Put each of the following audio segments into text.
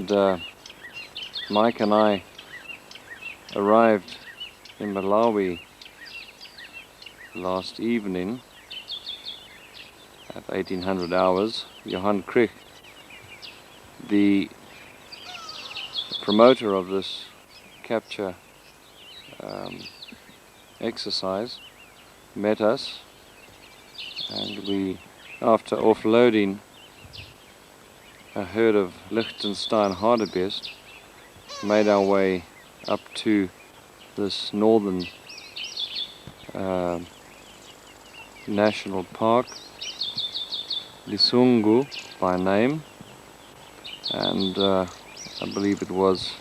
and Mike and I arrived in Malawi last evening at 1800 hours. Johan Kriek, the promoter of this capture exercise, met us, and we, after offloading a herd of Liechtenstein hartebeest, made our way up to this northern national park, Kasungu by name, and I believe it was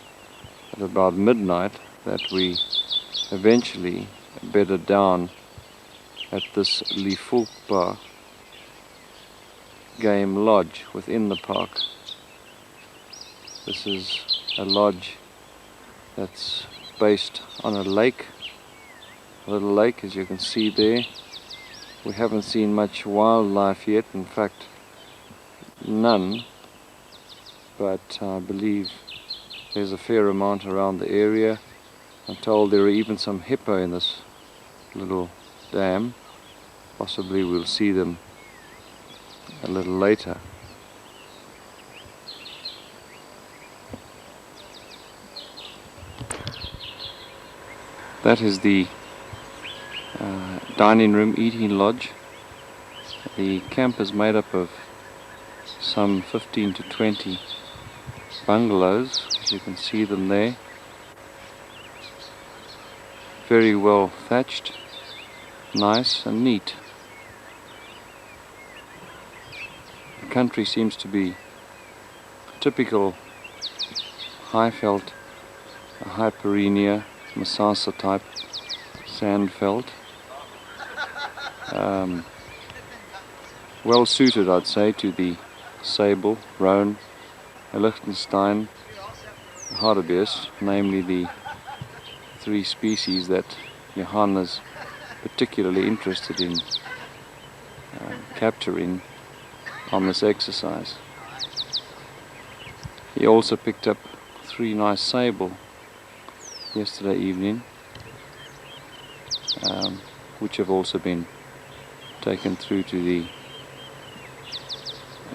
at about midnight that we eventually bedded down at this Lifupa game lodge within the park. This is a lodge that's based on a lake, a little lake, as you can see there. We haven't seen much wildlife yet, in fact none, but I believe there's a fair amount around the area. I'm told there are even some hippo in this little dam. Possibly we'll see them a little later. That is the dining room, eating lodge. The camp is made up of some 15 to 20 bungalows, as you can see them there. Very well thatched, nice and neat. The country seems to be typical high-veld, Hyperenia, Masasa type sandveld. Well suited, I'd say, to the Sable, Roan, Liechtenstein hartebeest, namely the three species that Johan is particularly interested in capturing on this exercise. He also picked up 3 nice sable yesterday evening, which have also been taken through to the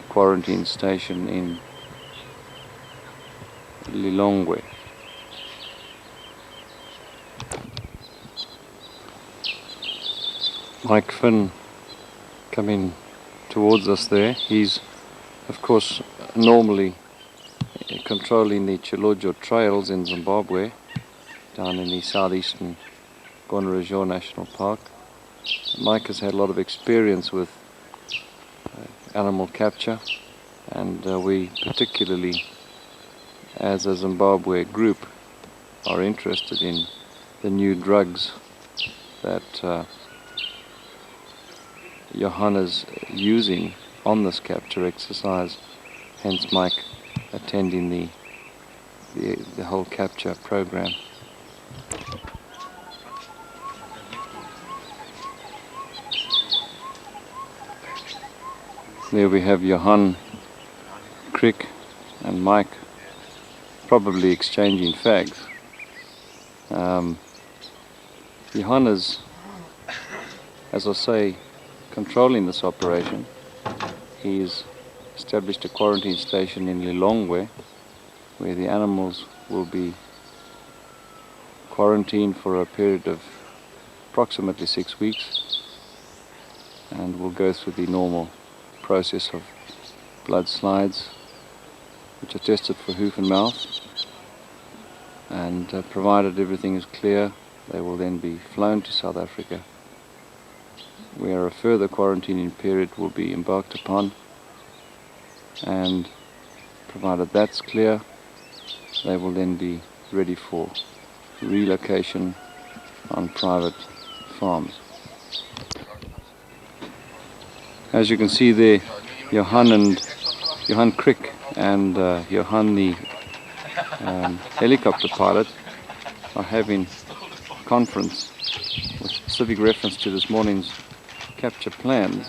quarantine station in Lilongwe. Mike Finn coming towards us there. He's of course normally controlling the Chilojo trails in Zimbabwe, down in the southeastern Kasungu National Park. Mike has had a lot of experience with animal capture, and we particularly, as a Zimbabwe group, are interested in the new drugs that Johan is using on this capture exercise, hence Mike attending the whole capture program. There we have Johan Kriek and Mike probably exchanging fags. Johan is, as I say, controlling this operation. He's established a quarantine station in Lilongwe, where the animals will be quarantined for a period of approximately 6 weeks, and will go through the normal process of blood slides, which are tested for hoof and mouth, and provided everything is clear, they will then be flown to South Africa, where a further quarantining period will be embarked upon, and provided that's clear, they will then be ready for relocation on private farms. As you can see there, Johan Kriek and Johan the helicopter pilot are having a conference with specific reference to this morning's capture plans.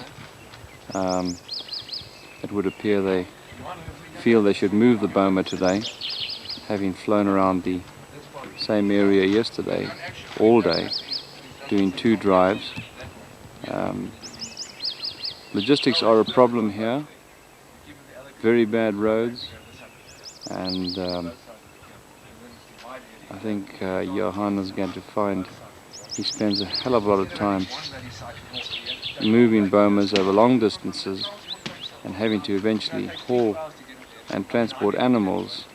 It would appear they feel they should move the boma today, having flown around the same area yesterday, all day, doing 2 drives. Logistics are a problem here, very bad roads, and I think Johan is going to find he spends a hell of a lot of time moving bomas over long distances and having to eventually haul and transport animals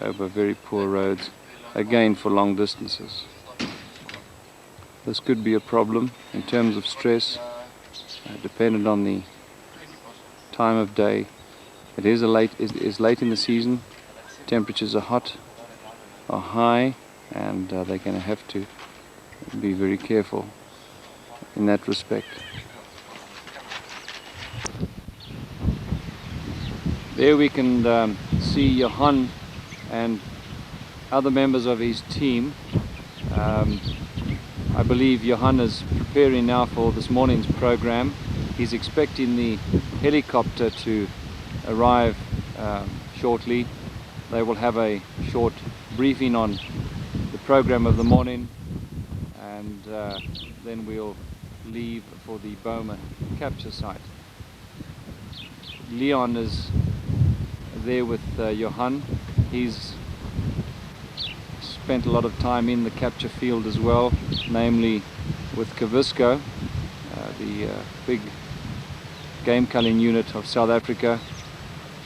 over very poor roads, again for long distances. This could be a problem in terms of stress, dependent on the time of day. It is late in the season, temperatures are hot, are high, and they're going to have to be very careful in that respect. There we can see Johan and other members of his team. I believe Johan is preparing now for this morning's program. He's expecting the helicopter to arrive shortly. They will have a short briefing on the program of the morning, and then we'll leave for the boma capture site. Leon is there with Johan. He's spent a lot of time in the capture field as well, namely with Kavisco, the big game culling unit of South Africa,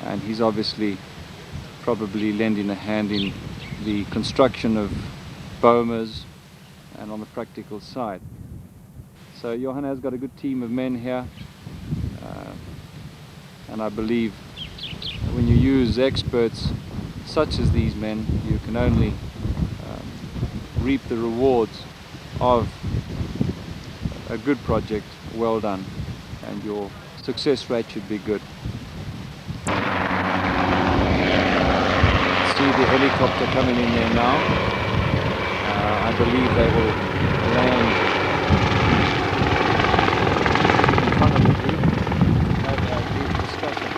and he's obviously probably lending a hand in the construction of bomas and on the practical side. So Johan has got a good team of men here, and I believe when you use experts such as these men, you can only reap the rewards of a good project well done, and your success rate should be good. See the helicopter coming in there now. I believe they will land in front of the group and have a deep discussion.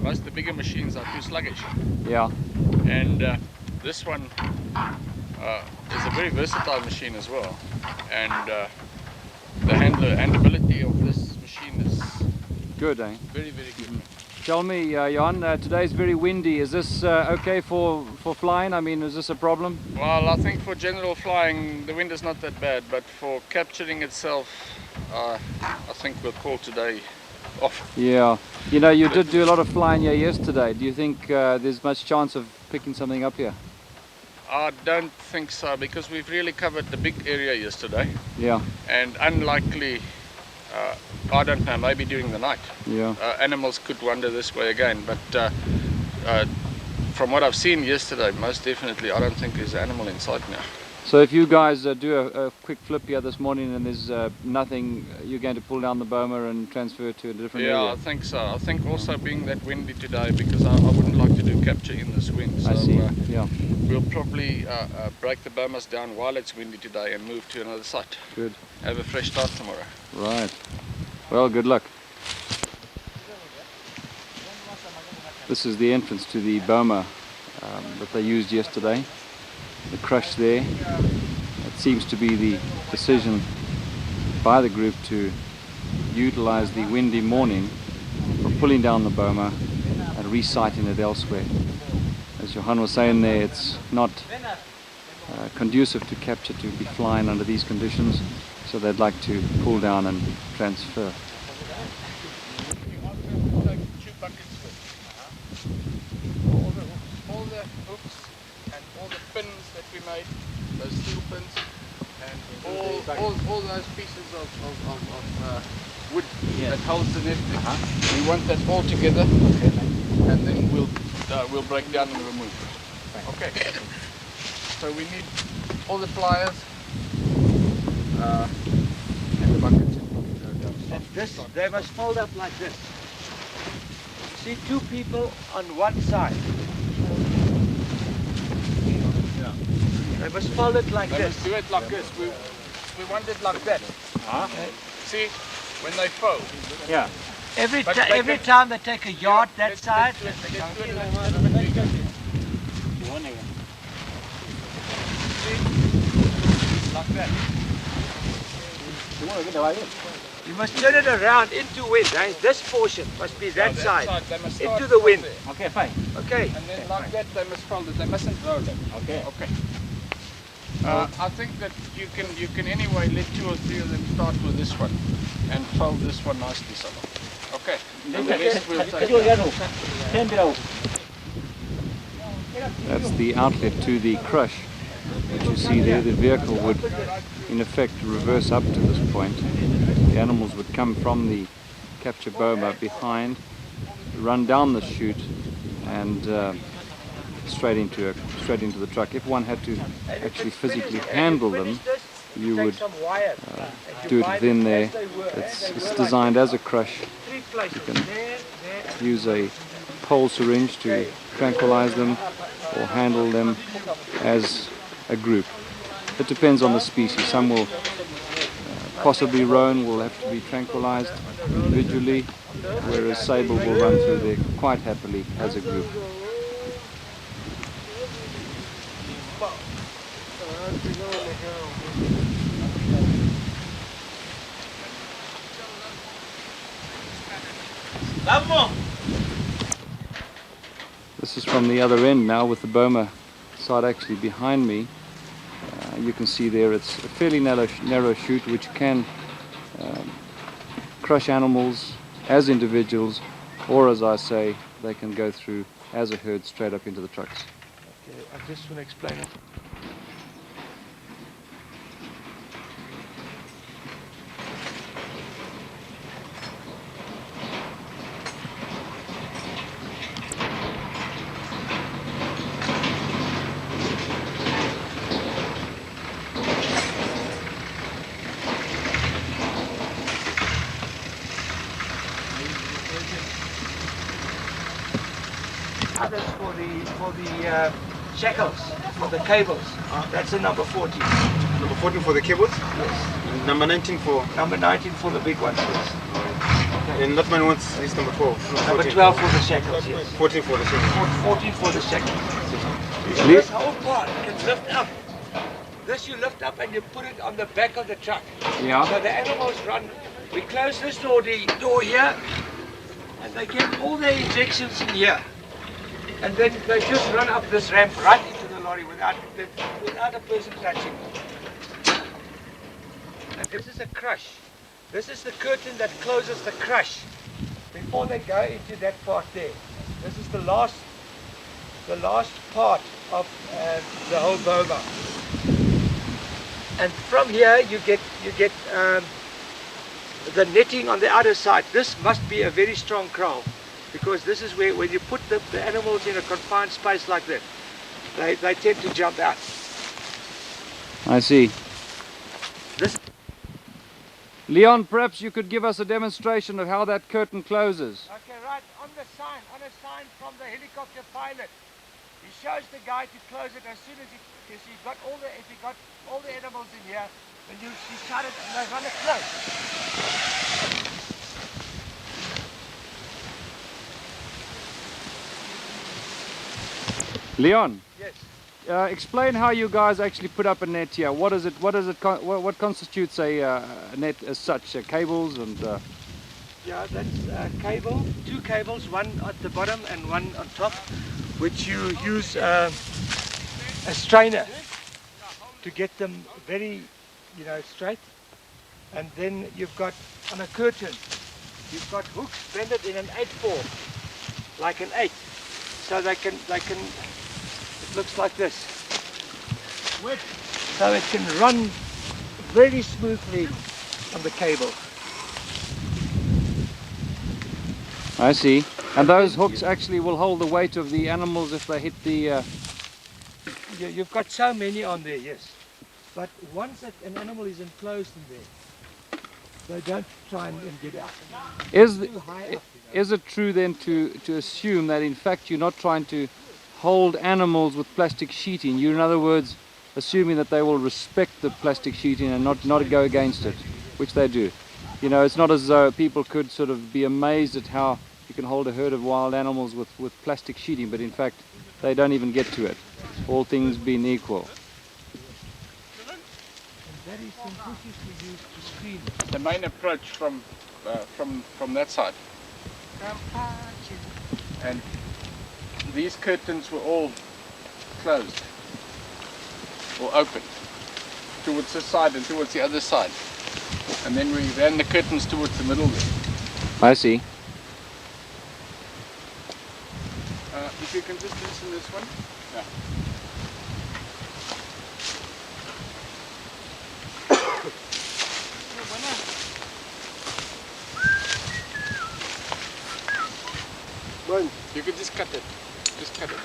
most of the bigger machines are too sluggish. Yeah. And this one is a very versatile machine as well. And the handleability of this machine is good, eh? Very, very good. Tell me, Johan, today's very windy. Is this okay for flying? I mean, is this a problem? Well, I think for general flying, the wind is not that bad, but for capturing itself, I think we'll call today off. Yeah. You know, you did do a lot of flying here yesterday. Do you think there's much chance of picking something up here? I don't think so, because we've really covered the big area yesterday. Yeah. And unlikely, I don't know, maybe during the night. Yeah. Animals could wander this way again, but from what I've seen yesterday, most definitely I don't think there's an animal inside now. So if you guys do a quick flip here this morning and there's nothing, you're going to pull down the boma and transfer to a different area? Yeah, I think so. I think also being that windy today, because I wouldn't like to do capture in this wind. So I see, yeah. We'll probably break the bomas down while it's windy today and move to another site. Good. Have a fresh start tomorrow. Right. Well, good luck. This is the entrance to the boma that they used yesterday. The crush there. It seems to be the decision by the group to utilize the windy morning for pulling down the boma and resiting it elsewhere. As Johan was saying there, it's not conducive to capture to be flying under these conditions, so they'd like to pull down and transfer. All the hooks and all the pins that we made, those steel pins, and all those pieces of wood that holds the net. We want that all together, and then we'll break down and remove it. Okay. So we need all the pliers and the buckets. And this, they must fold up like this. See, two people on one side. Yeah. They must fold it like this. They must do it like this. We want it like that. See, when they fold. Yeah. Every time they take a yard that side. Like that. You must turn it around into wind. Eh? This portion must be that side. Into the wind. Okay, fine. Okay. And then like that they must fold it. They mustn't roll it. Okay. Okay. I think that you can anyway let 2 or 3 of them start with this one and fold this one nicely somehow. Okay. And the rest we'll take. That's the outlet to the crush. What you see there, the vehicle would in effect reverse up to this point. The animals would come from the capture boma behind, run down the chute and straight into the truck. If one had to actually physically handle them, you would do it within there. It's designed as a crush. You can use a pole syringe to tranquilize them or handle them as a group. It depends on the species. Some will possibly roan, will have to be tranquilized individually, whereas sable will run through there quite happily as a group. This is from the other end now, with the boma side actually behind me. You can see there it's a fairly narrow chute which can crush animals as individuals, or as I say, they can go through as a herd straight up into the trucks. Okay, I just want to explain it. Others for the shackles, for the cables. That's a number 14. Number 14 for the cables? Yes. Number 19 for... Number 19 for the big ones. Yes. Okay. And not many wants this number 12. Number 12 for the shackles, yes. 14 for the shackles. 14 for the shackles. This whole part can lift up. This you lift up and you put it on the back of the truck. Yeah. So the animals run. We close this door here, and they get all their injections in here. And then they just run up this ramp right into the lorry without a person touching them. And this is a crush. This is the curtain that closes the crush before they go into that part there. This is the last part of the whole boma. And from here you get the netting on the other side. This must be a very strong kraal, because this is where when you put the animals in a confined space like that, they tend to jump out. I see. This Leon, perhaps you could give us a demonstration of how that curtain closes. Okay, right, on a sign from the helicopter pilot. He shows the guy to close it as soon as if he got all the animals in here, then you shut it and they run it close. Leon, Yes. explain how you guys actually put up a net here. What what constitutes a net as such? Cables and. Yeah, that's cable. 2 cables, one at the bottom and one on top, which you use a strainer to get them very, straight. And then you've got on a curtain, you've got hooks bended in an 8/4, like an 8, so they can. It looks like this. So it can run very smoothly on the cable. I see. And those hooks actually will hold the weight of the animals if they hit the... You've got so many on there, yes. But once an animal is enclosed in there, they don't try and get out. Is it true then to assume that in fact you're not trying to hold animals with plastic sheeting? You're in other words assuming that they will respect the plastic sheeting and not go against it, which they do. It's not as though people could sort of be amazed at how you can hold a herd of wild animals with plastic sheeting, but in fact they don't even get to it, all things being equal. And that is some bushes we use to screen. The main approach from that side. And these curtains were all closed or open towards this side and towards the other side. And then we ran the curtains towards the middle there. I see. If you can just loosen this one. Yeah. You can just cut it. Just cut it.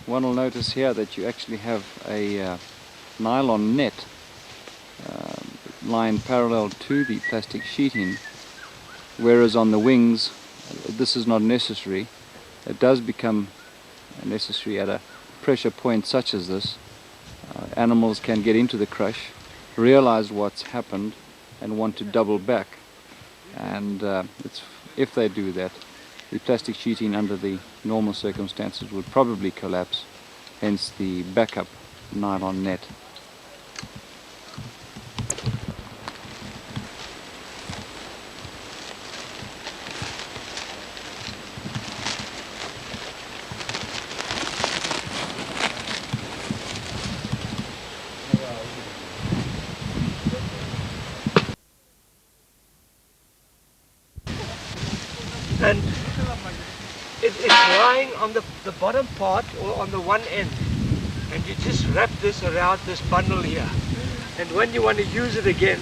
One will notice here that you actually have a nylon net lying parallel to the plastic sheeting, whereas on the wings this is not necessary. It does become necessary at a pressure point such as this. Animals can get into the crush, realize what's happened and want to double back, and if they do that, the plastic sheeting under the normal circumstances would probably collapse, hence the backup nylon net. And it's lying on the bottom part or on the one end, and you just wrap this around this bundle here, and when you want to use it again,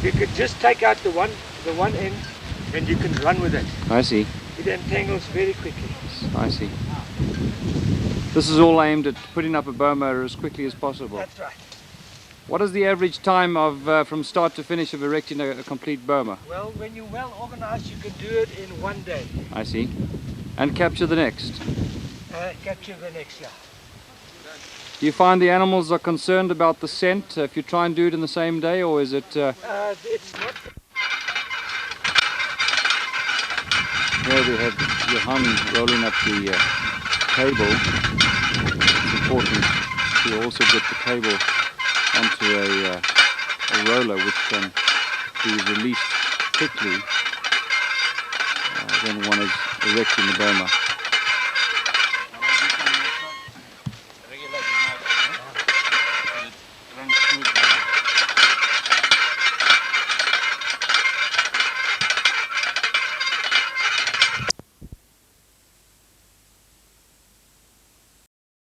you could just take out the one end and you can run with it. I see. It entangles very quickly. I see. This is all aimed at putting up a boma as quickly as possible. That's right. What is the average time of from start to finish of erecting a complete boma? Well, when you're well organized, you can do it in 1 day. I see. And capture the next. Capture the next, yeah. Do you find the animals are concerned about the scent if you try and do it in the same day, or is it... It's not. Here we have Johan rolling up the cable. It's important to also get the cable onto a roller which can be released quickly when one is erecting the boma.